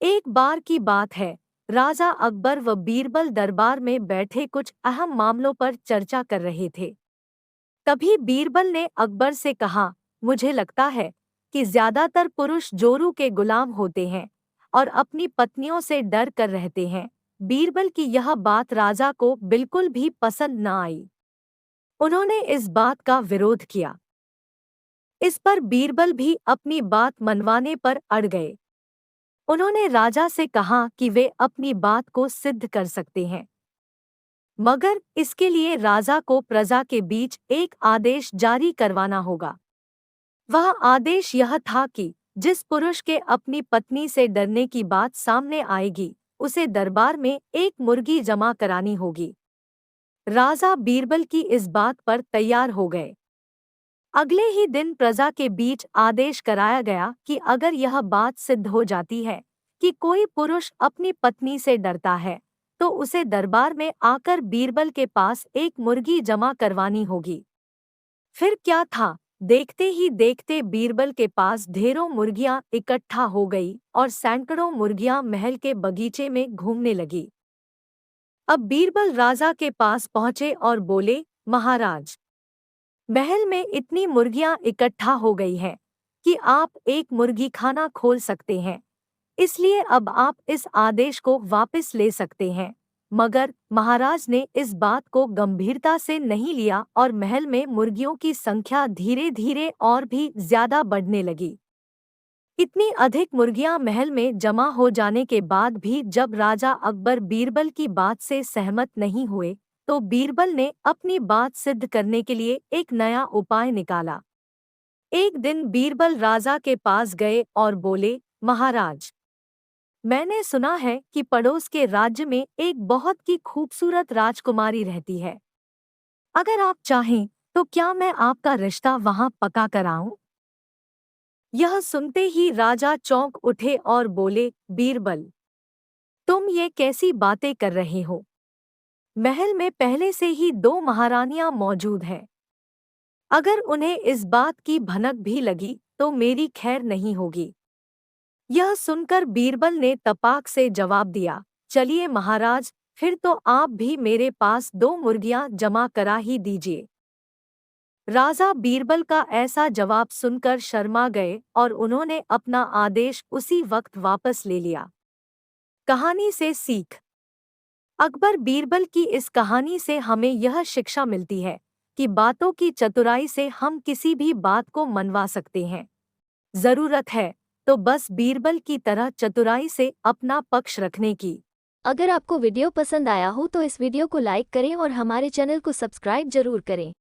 एक बार की बात है, राजा अकबर व बीरबल दरबार में बैठे कुछ अहम मामलों पर चर्चा कर रहे थे। तभी बीरबल ने अकबर से कहा, मुझे लगता है कि ज्यादातर पुरुष जोरू के गुलाम होते हैं और अपनी पत्नियों से डर कर रहते हैं। बीरबल की यह बात राजा को बिल्कुल भी पसंद न आई। उन्होंने इस बात का विरोध किया। इस पर बीरबल भी अपनी बात मनवाने पर अड़ गए। उन्होंने राजा से कहा कि वे अपनी बात को सिद्ध कर सकते हैं, मगर इसके लिए राजा को प्रजा के बीच एक आदेश जारी करवाना होगा। वह आदेश यह था कि जिस पुरुष के अपनी पत्नी से डरने की बात सामने आएगी, उसे दरबार में एक मुर्गी जमा करानी होगी। राजा बीरबल की इस बात पर तैयार हो गए। अगले ही दिन प्रजा के बीच आदेश कराया गया कि अगर यह बात सिद्ध हो जाती है कि कोई पुरुष अपनी पत्नी से डरता है, तो उसे दरबार में आकर बीरबल के पास एक मुर्गी जमा करवानी होगी। फिर क्या था, देखते ही देखते बीरबल के पास ढेरों मुर्गियां इकट्ठा हो गई और सैकड़ों मुर्गियां महल के बगीचे में घूमने लगी। अब बीरबल राजा के पास पहुंचे और बोले, महाराज, महल में इतनी मुर्गियां इकट्ठा हो गई हैं कि आप एक मुर्गी खाना खोल सकते हैं, इसलिए अब आप इस आदेश को वापस ले सकते हैं। मगर महाराज ने इस बात को गंभीरता से नहीं लिया और महल में मुर्गियों की संख्या धीरे धीरे और भी ज्यादा बढ़ने लगी। इतनी अधिक मुर्गियां महल में जमा हो जाने के बाद भी जब राजा अकबर बीरबल की बात से सहमत नहीं हुए, तो बीरबल ने अपनी बात सिद्ध करने के लिए एक नया उपाय निकाला। एक दिन बीरबल राजा के पास गए और बोले, महाराज, मैंने सुना है कि पड़ोस के राज्य में एक बहुत ही खूबसूरत राजकुमारी रहती है। अगर आप चाहें तो क्या मैं आपका रिश्ता वहां पका कराऊं? यह सुनते ही राजा चौंक उठे और बोले, बीरबल, तुम ये कैसी बातें कर रहे हो? महल में पहले से ही दो महारानियां मौजूद हैं। अगर उन्हें इस बात की भनक भी लगी तो मेरी खैर नहीं होगी। यह सुनकर बीरबल ने तपाक से जवाब दिया, चलिए महाराज, फिर तो आप भी मेरे पास दो मुर्गियां जमा करा ही दीजिए। राजा बीरबल का ऐसा जवाब सुनकर शर्मा गए और उन्होंने अपना आदेश उसी वक्त वापस ले लिया। कहानी से सीख। अकबर बीरबल की इस कहानी से हमें यह शिक्षा मिलती है कि बातों की चतुराई से हम किसी भी बात को मनवा सकते हैं। जरूरत है तो बस बीरबल की तरह चतुराई से अपना पक्ष रखने की। अगर आपको वीडियो पसंद आया हो तो इस वीडियो को लाइक करें और हमारे चैनल को सब्सक्राइब जरूर करें।